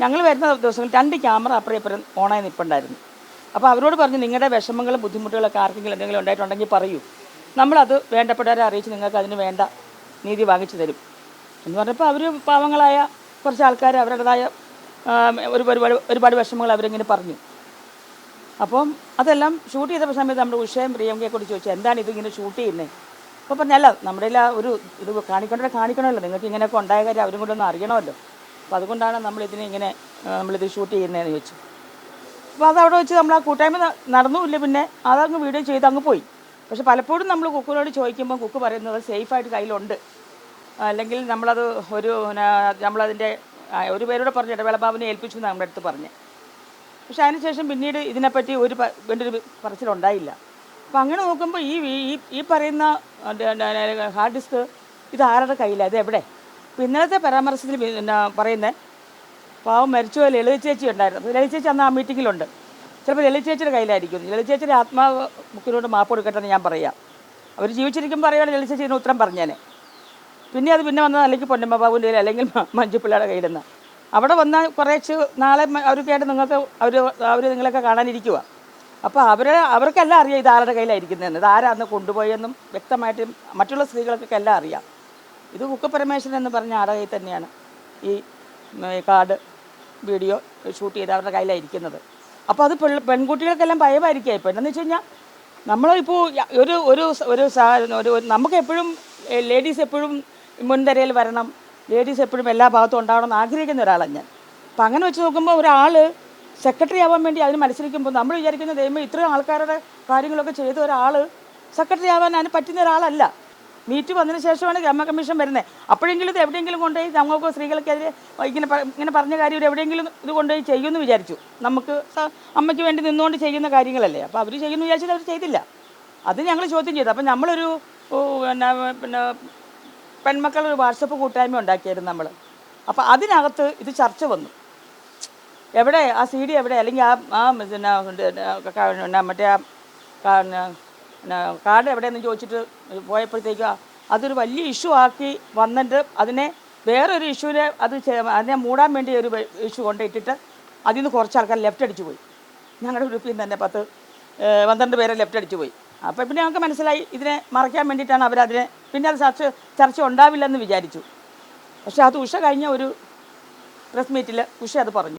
ഞങ്ങൾ വരുന്ന ദിവസങ്ങളിൽ 2 ക്യാമറ അപ്പുറം ഇപ്പുറം ഓണായി നിൽപ്പുണ്ടായിരുന്നു. അപ്പോൾ അവരോട് പറഞ്ഞു, നിങ്ങളുടെ വിഷമങ്ങളും ബുദ്ധിമുട്ടുകളൊക്കെ ആർക്കെങ്കിലും എന്തെങ്കിലും ഉണ്ടായിട്ടുണ്ടെങ്കിൽ പറയൂ, നമ്മളത് വേണ്ടപ്പെട്ടവരെ അറിയിച്ച് നിങ്ങൾക്ക് അതിന് വേണ്ട നീതി വാങ്ങിച്ചു തരും എന്ന് പറഞ്ഞപ്പോൾ അവർ പാവങ്ങളായ കുറച്ച് ആൾക്കാർ അവരുടേതായ ഒരുപാട് വിഷമങ്ങൾ അവരിങ്ങനെ പറഞ്ഞു. അപ്പം അതെല്ലാം ഷൂട്ട് ചെയ്ത സമയത്ത് നമ്മുടെ ഉഷയും പ്രിയങ്കയെ കൂടി ചോദിച്ചു, എന്താണ് ഇതിങ്ങനെ ഷൂട്ട് ചെയ്യുന്നത്? അപ്പോൾ പറഞ്ഞല്ല, നമ്മുടെ ഒരു ഇത് കാണിക്കണമല്ലോ, നിങ്ങൾക്ക് ഇങ്ങനെയൊക്കെ ഉണ്ടായ കാര്യം അവരും കൂടെ ഒന്ന് അറിയണമല്ലോ, അപ്പോൾ അതുകൊണ്ടാണ് നമ്മളിത് ഷൂട്ട് ചെയ്യുന്നതെന്ന് ചോദിച്ചു. അപ്പോൾ അതവിടെ വെച്ച് നമ്മൾ ആ കൂട്ടായ്മ നടന്നുമില്ല, പിന്നെ അതങ്ങ് വീഡിയോ ചെയ്ത് അങ്ങ് പോയി. പക്ഷെ പലപ്പോഴും നമ്മൾ കുക്കിനോട് ചോദിക്കുമ്പോൾ കുക്ക് പറയുന്നത് സേഫായിട്ട് കയ്യിലുണ്ട്, അല്ലെങ്കിൽ നമ്മളതിൻ്റെ ഒരു പേരോട് പറഞ്ഞു, ഇടവേള ഏൽപ്പിച്ചു എന്ന് നമ്മുടെ അടുത്ത് പറഞ്ഞ്. പക്ഷെ അതിനുശേഷം പിന്നീട് ഇതിനെപ്പറ്റി വേണ്ട ഒരു പറച്ചിലുണ്ടായില്ല. അപ്പം അങ്ങനെ നോക്കുമ്പോൾ ഈ പറയുന്ന ഹാർഡ് ഡിസ്ക് ഇത് ആരുടെ കയ്യിലാണ്, ഇത് എവിടെ? അപ്പോൾ ഇന്നലത്തെ പരാമർശത്തിൽ പറയുന്നത് പാവം മരിച്ചു പോയ ലളിത ചേച്ചി ഉണ്ടായിരുന്നു. ലളിത ചേച്ചി അന്ന് ആ മീറ്റിങ്ങിലുണ്ട്. ചിലപ്പോൾ ലളിത ചേച്ചിയുടെ കയ്യിലായിരിക്കും. ലളിത ചേച്ചിയുടെ ആത്മാവ് മുക്കിനോട് മാപ്പ് കൊടുക്കട്ടെ എന്ന് ഞാൻ പറയാം. അവർ ജീവിച്ചിരിക്കുമ്പോൾ പറയുകയാണ് ലളിത ചേച്ചി ഇതിന് ഉത്തരം പറഞ്ഞേനെ. പിന്നെ വന്നത് അല്ലെങ്കിൽ പൊന്നമ്മ ബാബുവിൻ്റെ കയ്യിൽ, അല്ലെങ്കിൽ മഞ്ജുപിള്ളയുടെ കയ്യിൽ നിന്ന്. അവിടെ വന്നാൽ കുറേച്ച് നാളെ അവർക്കായിട്ട് അവർ നിങ്ങളൊക്കെ കാണാനിരിക്കുക. അപ്പോൾ അവർക്കെല്ലാം അറിയാം ഇത് ആരുടെ കയ്യിലായിരിക്കുന്നതെന്ന്, ഇത് ആരാന്ന് കൊണ്ടുപോയെന്നും വ്യക്തമായിട്ട് മറ്റുള്ള സ്ത്രീകൾക്കൊക്കെ എല്ലാം അറിയാം. ഇത് കുക്ക് പരമേശ്വരൻ എന്ന് പറഞ്ഞ ആരുടെ കയ്യിൽ തന്നെയാണ് ഈ കാർഡ് വീഡിയോ ഷൂട്ട് ചെയ്ത് അവരുടെ കയ്യിലായിരിക്കുന്നത്. അപ്പോൾ അത് പെൺകുട്ടികൾക്കെല്ലാം ഭയമായിരിക്കുക. ഇപ്പോൾ എന്താണെന്ന് വെച്ച് കഴിഞ്ഞാൽ നമ്മളിപ്പോൾ നമുക്ക് എപ്പോഴും ലേഡീസ് എപ്പോഴും മുൻനിരയിൽ വരണം, ലേഡീസ് എപ്പോഴും എല്ലാ ഭാഗത്തും ഉണ്ടാവണമെന്ന് ആഗ്രഹിക്കുന്ന ഒരാളാണ് ഞാൻ. അപ്പം അങ്ങനെ വെച്ച് നോക്കുമ്പോൾ ഒരാൾ സെക്രട്ടറി ആവാൻ വേണ്ടി അതിന് മത്സരിക്കുമ്പോൾ നമ്മൾ വിചാരിക്കുന്ന ദൈവം ഇത്രയും ആൾക്കാരുടെ കാര്യങ്ങളൊക്കെ ചെയ്ത ഒരാൾ സെക്രട്ടറി ആവാൻ അതിന് പറ്റുന്ന ഒരാളല്ല. മീറ്റ് വന്നതിന് ശേഷമാണ് ഗ്രാമ കമ്മീഷൻ വരുന്നത്. അപ്പോഴെങ്കിലും ഇത് എവിടെയെങ്കിലും കൊണ്ടുപോയി ഞങ്ങൾക്ക് സ്ത്രീകൾക്കെതിരെ ഇങ്ങനെ പറഞ്ഞ കാര്യം എവിടെയെങ്കിലും ഇത് കൊണ്ടുപോയി ചെയ്യുമെന്ന് വിചാരിച്ചു. നമുക്ക് അമ്മയ്ക്ക് വേണ്ടി നിന്നുകൊണ്ട് ചെയ്യുന്ന കാര്യങ്ങളല്ലേ, അപ്പോൾ അവർ ചെയ്യുമെന്ന് വിചാരിച്ചിട്ട് അവർ ചെയ്തില്ല. അത് ഞങ്ങൾ ചോദ്യം ചെയ്തു. അപ്പം നമ്മളൊരു പിന്നെ പെൺമക്കളൊരു വാട്സപ്പ് കൂട്ടായ്മ ഉണ്ടാക്കിയായിരുന്നു നമ്മൾ. അപ്പോൾ അതിനകത്ത് ഇത് ചർച്ച വന്നു. എവിടെ ആ CD എവിടെ, അല്ലെങ്കിൽ മറ്റേ കാർഡ് എവിടെയെന്ന് ചോദിച്ചിട്ട് പോയപ്പോഴത്തേക്ക് അതൊരു വലിയ ഇഷ്യൂ ആക്കി വന്നിട്ട് അതിനെ വേറൊരു ഇഷ്യൂവിനെ അതിനെ മൂടാൻ വേണ്ടി ഒരു ഇഷ്യൂ കൊണ്ടിട്ടിട്ട് അതിൽ നിന്ന് കുറച്ച് ആൾക്കാർ ലെഫ്റ്റ് അടിച്ചു പോയി. ഞങ്ങളുടെ ഗ്രൂപ്പിൽ നിന്ന് തന്നെ 10-12 പേരെ ലെഫ്റ്റ് അടിച്ചു പോയി. അപ്പോൾ പിന്നെ ഞങ്ങൾക്ക് മനസ്സിലായി ഇതിനെ മറയ്ക്കാൻ വേണ്ടിയിട്ടാണ് അവരതിനെ, പിന്നെ അത് ചർച്ച ഉണ്ടാവില്ലെന്ന് വിചാരിച്ചു. പക്ഷേ അത് ഉഷ കഴിഞ്ഞ ഒരു പ്രസ് മീറ്റിൽ ഉഷ അത് പറഞ്ഞു.